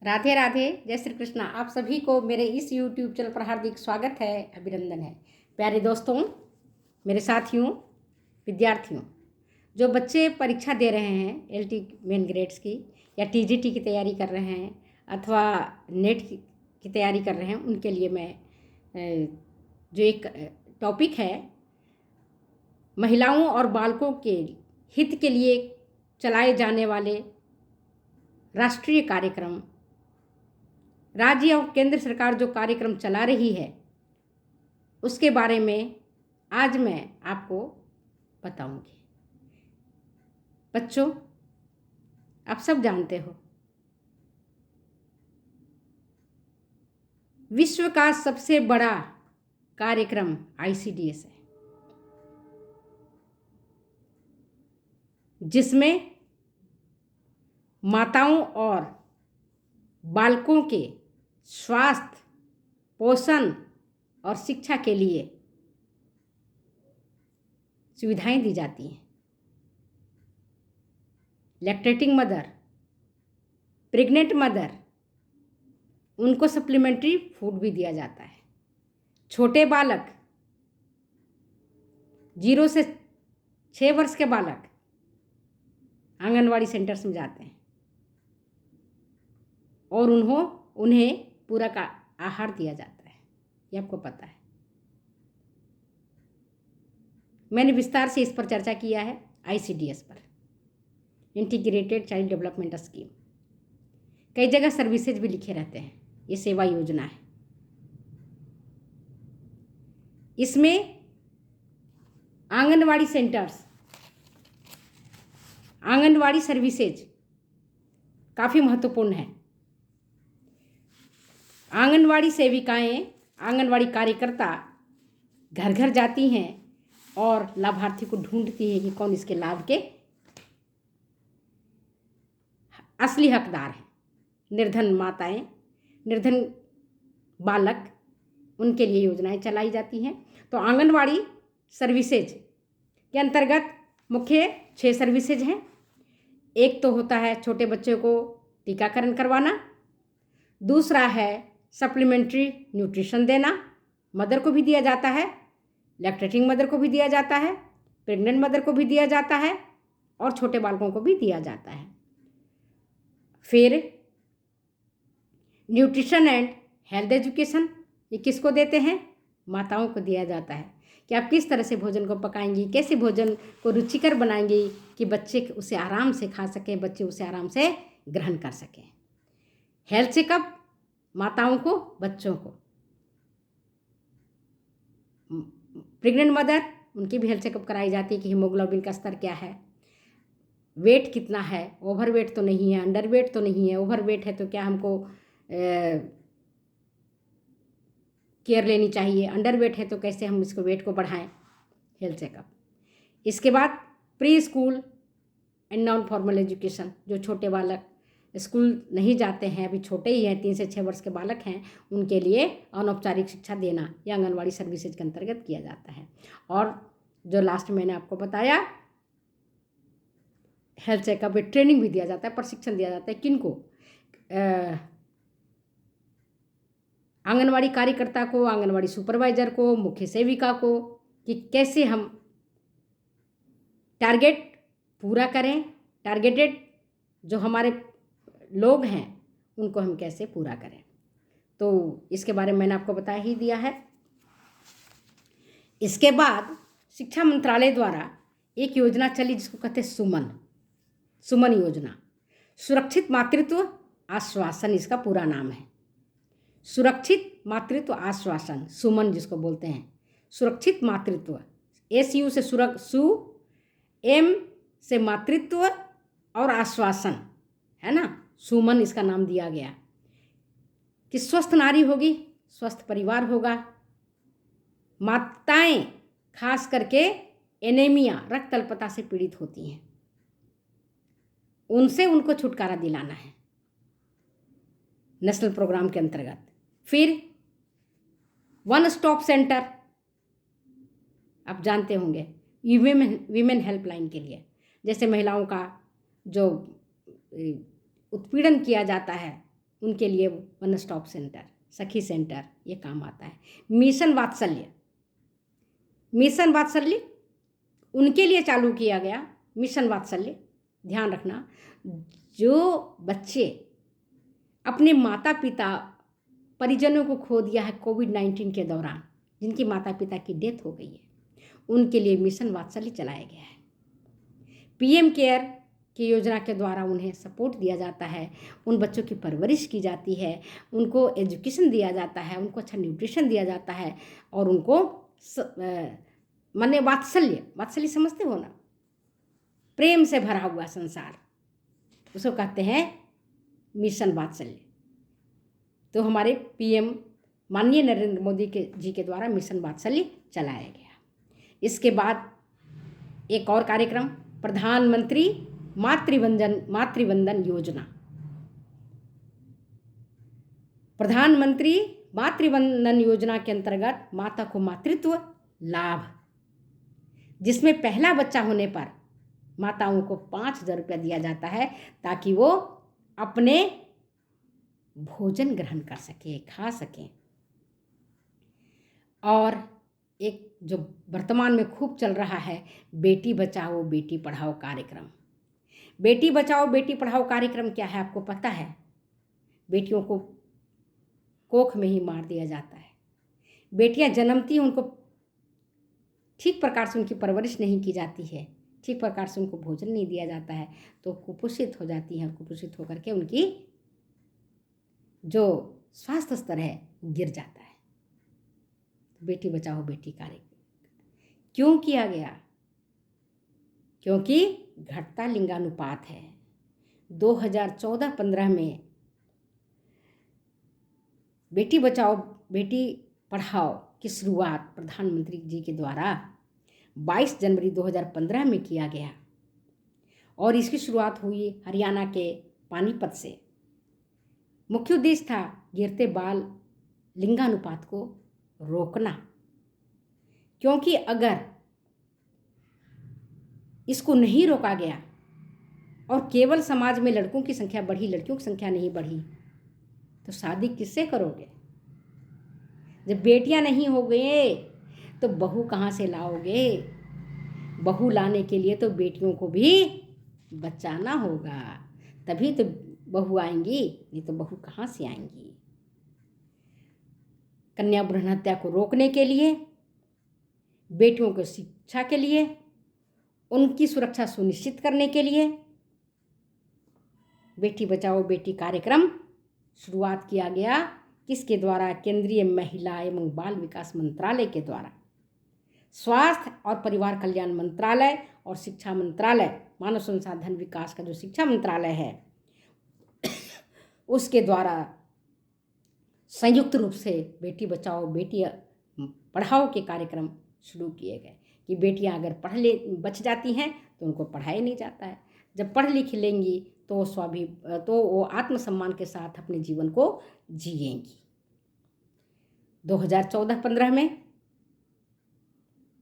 राधे राधे, जय श्री कृष्णा। आप सभी को मेरे इस YouTube चैनल पर हार्दिक स्वागत है, अभिनंदन है। प्यारे दोस्तों, मेरे साथियों, विद्यार्थियों, जो बच्चे परीक्षा दे रहे हैं LT मेन ग्रेड्स की या TGT की तैयारी कर रहे हैं अथवा नेट की तैयारी कर रहे हैं, उनके लिए मैं जो एक टॉपिक है, महिलाओं और बालकों के हित के लिए चलाए जाने वाले राष्ट्रीय कार्यक्रम, राज्य और केंद्र सरकार जो कार्यक्रम चला रही है उसके बारे में आज मैं आपको बताऊंगी। बच्चों, आप सब जानते हो, विश्व का सबसे बड़ा कार्यक्रम ICDS है, जिसमें माताओं और बालकों के स्वास्थ्य, पोषण और शिक्षा के लिए सुविधाएं दी जाती हैं। लैक्टेटिंग मदर, प्रेग्नेंट मदर, उनको सप्लीमेंट्री फूड भी दिया जाता है। छोटे बालक, 0 से 6 वर्ष के बालक आंगनवाड़ी सेंटर्स में जाते हैं और उन्हें पूरक आहार दिया जाता है। ये आपको पता है। मैंने विस्तार से इस पर चर्चा किया है ICDS पर, इंटीग्रेटेड चाइल्ड डेवलपमेंट स्कीम। कई जगह सर्विसेज भी लिखे रहते हैं। ये सेवा योजना है। इसमें आंगनवाड़ी सेंटर्स, आंगनवाड़ी सर्विसेज काफ़ी महत्वपूर्ण है। आंगनवाड़ी सेविकाएं, आंगनवाड़ी कार्यकर्ता घर घर जाती हैं और लाभार्थी को ढूंढती हैं कि कौन इसके लाभ के असली हकदार हैं। निर्धन माताएं, निर्धन बालक, उनके लिए योजनाएं चलाई जाती हैं। तो आंगनवाड़ी सर्विसेज के अंतर्गत मुख्य 6 सर्विसेज हैं। एक तो होता है छोटे बच्चों को टीकाकरण करवाना, दूसरा है सप्लीमेंट्री न्यूट्रिशन देना, मदर को भी दिया जाता है, लैक्टेटिंग मदर को भी दिया जाता है, प्रेग्नेंट मदर को भी दिया जाता है और छोटे बालकों को भी दिया जाता है। फिर न्यूट्रिशन एंड हेल्थ एजुकेशन, ये किसको देते हैं? माताओं को दिया जाता है कि आप किस तरह से भोजन को पकाएंगी, कैसे भोजन को रुचिकर बनाएंगी कि बच्चे उसे आराम से खा सकें, बच्चे उसे आराम से ग्रहण कर सकें। हेल्थ चेकअप माताओं को, बच्चों को, प्रेग्नेंट मदर, उनकी भी हेल्थ चेकअप कराई जाती है कि हीमोग्लोबिन का स्तर क्या है, वेट कितना है, ओवर वेट तो नहीं है, अंडर वेट तो नहीं है। ओवर वेट है तो क्या हमको केयर लेनी चाहिए, अंडर वेट है तो कैसे हम इसको वेट को बढ़ाएं। Health checkup. इसके बाद pre school and non formal education, जो छोटे बालक स्कूल नहीं जाते हैं, अभी छोटे ही हैं, 3 से 6 वर्ष के बालक हैं, उनके लिए अनौपचारिक शिक्षा देना यह आंगनवाड़ी सर्विसेज के अंतर्गत किया जाता है। और जो लास्ट मैंने आपको बताया, हेल्थ चेकअप में ट्रेनिंग भी दिया जाता है, प्रशिक्षण दिया जाता है। किनको? आंगनवाड़ी कार्यकर्ता को, आंगनवाड़ी सुपरवाइजर को, मुख्य सेविका को, कि कैसे हम टारगेट पूरा करें। टारगेटेड जो हमारे लोग हैं उनको हम कैसे पूरा करें, तो इसके बारे में मैंने आपको बता ही दिया है। इसके बाद शिक्षा मंत्रालय द्वारा एक योजना चली जिसको कहते हैं सुमन योजना। सुरक्षित मातृत्व आश्वासन इसका पूरा नाम है। सुरक्षित मातृत्व आश्वासन, सुमन जिसको बोलते हैं। सुरक्षित मातृत्व, SU से M से मातृत्व और आश्वासन, है ना, सुमन इसका नाम दिया गया। कि स्वस्थ नारी होगी, स्वस्थ परिवार होगा। माताएं खास करके एनीमिया, रक्त अल्पता से पीड़ित होती हैं, उनको छुटकारा दिलाना है नेशनल प्रोग्राम के अंतर्गत। फिर वन स्टॉप सेंटर, आप जानते होंगे, वीमेन हेल्पलाइन के लिए, जैसे महिलाओं का जो उत्पीड़न किया जाता है उनके लिए वन स्टॉप सेंटर, सखी सेंटर ये काम आता है। मिशन वात्सल्य, मिशन वात्सल्य उनके लिए चालू किया गया। मिशन वात्सल्य, ध्यान रखना, जो बच्चे अपने माता पिता परिजनों को खो दिया है कोविड-19 के दौरान, जिनकी माता पिता की डेथ हो गई है, उनके लिए मिशन वात्सल्य चलाया गया है। पीएम केयर की योजना के द्वारा उन्हें सपोर्ट दिया जाता है, उन बच्चों की परवरिश की जाती है, उनको एजुकेशन दिया जाता है, उनको अच्छा न्यूट्रिशन दिया जाता है और उनको माने वात्सल्य, वात्सल्य समझते हो ना, प्रेम से भरा हुआ संसार, उसको कहते हैं मिशन वात्सल्य। तो हमारे पीएम माननीय नरेंद्र मोदी जी के द्वारा मिशन वात्सल्य चलाया गया। इसके बाद एक और कार्यक्रम, प्रधानमंत्री मातृवंदन योजना। प्रधानमंत्री मातृवंदन योजना के अंतर्गत माता को मातृत्व लाभ, जिसमें पहला बच्चा होने पर माताओं को 5,000 रुपया दिया जाता है ताकि वो अपने भोजन ग्रहण कर सके, खा सकें। और एक जो वर्तमान में खूब चल रहा है, बेटी बचाओ बेटी पढ़ाओ कार्यक्रम। बेटी बचाओ बेटी पढ़ाओ कार्यक्रम क्या है आपको पता है? बेटियों को कोख में ही मार दिया जाता है। बेटियां जन्मती हैं, उनको ठीक प्रकार से उनकी परवरिश नहीं की जाती है, ठीक प्रकार से उनको भोजन नहीं दिया जाता है, तो कुपोषित हो जाती हैं। कुपोषित होकर के उनकी जो स्वास्थ्य स्तर है गिर जाता है। बेटी बचाओ बेटी कार्यक्रम क्यों किया गया? क्योंकि घटता लिंगानुपात है। 2014-15 में बेटी बचाओ बेटी पढ़ाओ की शुरुआत प्रधानमंत्री जी के द्वारा 22 जनवरी 2015 में किया गया और इसकी शुरुआत हुई हरियाणा के पानीपत से। मुख्य उद्देश्य था गिरते बाल लिंगानुपात को रोकना, क्योंकि अगर इसको नहीं रोका गया और केवल समाज में लड़कों की संख्या बढ़ी, लड़कियों की संख्या नहीं बढ़ी, तो शादी किससे करोगे? जब बेटियां नहीं हो गए तो बहू कहाँ से लाओगे? बहू लाने के लिए तो बेटियों को भी बचाना होगा, तभी तो बहू आएंगी, नहीं तो बहू कहाँ से आएंगी? कन्या भ्रूण हत्या को रोकने के लिए, बेटियों को शिक्षा के लिए, उनकी सुरक्षा सुनिश्चित करने के लिए बेटी बचाओ बेटी कार्यक्रम शुरुआत किया गया। किसके द्वारा? केंद्रीय महिला एवं बाल विकास मंत्रालय के द्वारा। स्वास्थ्य और परिवार कल्याण मंत्रालय और शिक्षा मंत्रालय, मानव संसाधन विकास का जो शिक्षा मंत्रालय है, उसके द्वारा संयुक्त रूप से बेटी बचाओ बेटी पढ़ाओ के कार्यक्रम शुरू किए गए कि बेटियां अगर बच जाती हैं तो उनको पढ़ाया नहीं जाता है। जब पढ़ लिख लेंगी तो वो आत्मसम्मान के साथ अपने जीवन को जिएंगी। 2014-15 में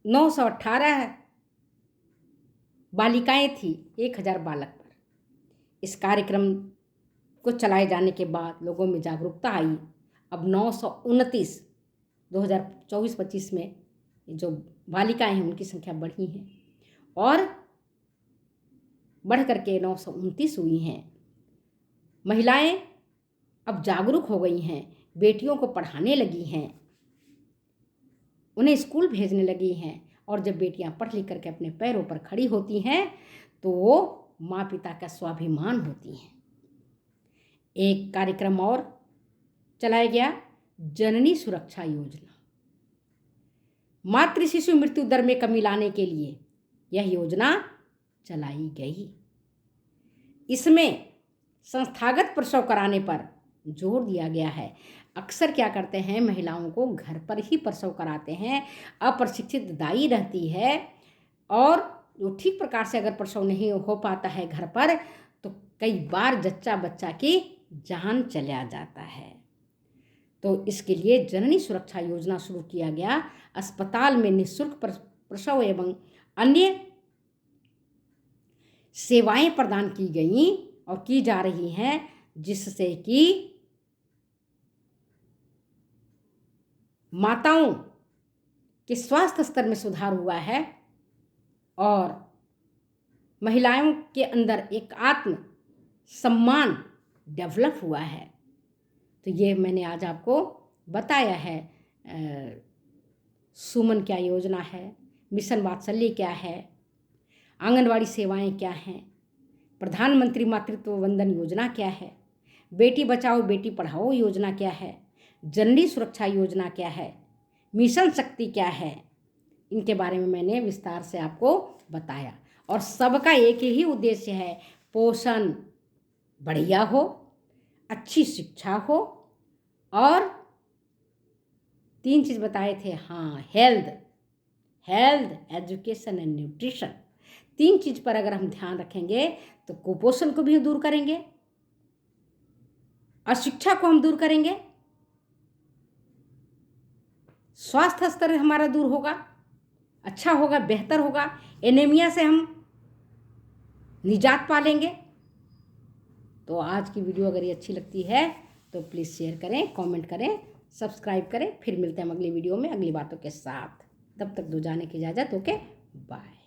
918 बालिकाएं थी 1000 बालक पर। इस कार्यक्रम को चलाए जाने के बाद लोगों में जागरूकता आई। अब 929 2024-25 में जो बालिकाएं हैं उनकी संख्या बढ़ी है और बढ़ करके 929 हुई हैं। महिलाएं अब जागरूक हो गई हैं, बेटियों को पढ़ाने लगी हैं, उन्हें स्कूल भेजने लगी हैं। और जब बेटियां पढ़ लिख करके अपने पैरों पर खड़ी होती हैं तो वो माँ पिता का स्वाभिमान होती हैं। एक कार्यक्रम और चलाया गया, जननी सुरक्षा योजना। मातृ शिशु मृत्यु दर में कमी लाने के लिए यह योजना चलाई गई। इसमें संस्थागत प्रसव कराने पर जोर दिया गया है। अक्सर क्या करते हैं, महिलाओं को घर पर ही प्रसव कराते हैं, अप्रशिक्षित दाई रहती है और वो ठीक प्रकार से अगर प्रसव नहीं हो पाता है घर पर तो कई बार जच्चा बच्चा की जान चला जाता है। तो इसके लिए जननी सुरक्षा योजना शुरू किया गया। अस्पताल में निःशुल्क प्रसव एवं अन्य सेवाएं प्रदान की गई और की जा रही हैं, जिससे कि माताओं के स्वास्थ्य स्तर में सुधार हुआ है और महिलाओं के अंदर एक आत्म सम्मान डेवलप हुआ है। तो ये मैंने आज आपको बताया है। सुमन क्या योजना है, मिशन वात्सल्य क्या है, आंगनवाड़ी सेवाएं क्या हैं, प्रधानमंत्री मातृत्व वंदन योजना क्या है, बेटी बचाओ बेटी पढ़ाओ योजना क्या है, जननी सुरक्षा योजना क्या है, मिशन शक्ति क्या है, इनके बारे में मैंने विस्तार से आपको बताया। और सबका एक ही उद्देश्य है, पोषण बढ़िया हो, अच्छी शिक्षा हो और 3 चीज़ बताए थे, हाँ, हेल्थ एजुकेशन एंड न्यूट्रिशन। 3 चीज़ पर अगर हम ध्यान रखेंगे तो कुपोषण को भी दूर करेंगे, अशिक्षा को हम दूर करेंगे, स्वास्थ्य स्तर हमारा दूर होगा, अच्छा होगा, बेहतर होगा, एनीमिया से हम निजात पा लेंगे। तो आज की वीडियो अगर ये अच्छी लगती है तो प्लीज़ शेयर करें, कमेंट करें, सब्सक्राइब करें। फिर मिलते हैं हम अगली वीडियो में अगली बातों के साथ। तब तक दो जाने की इजाज़त। Okay, bye.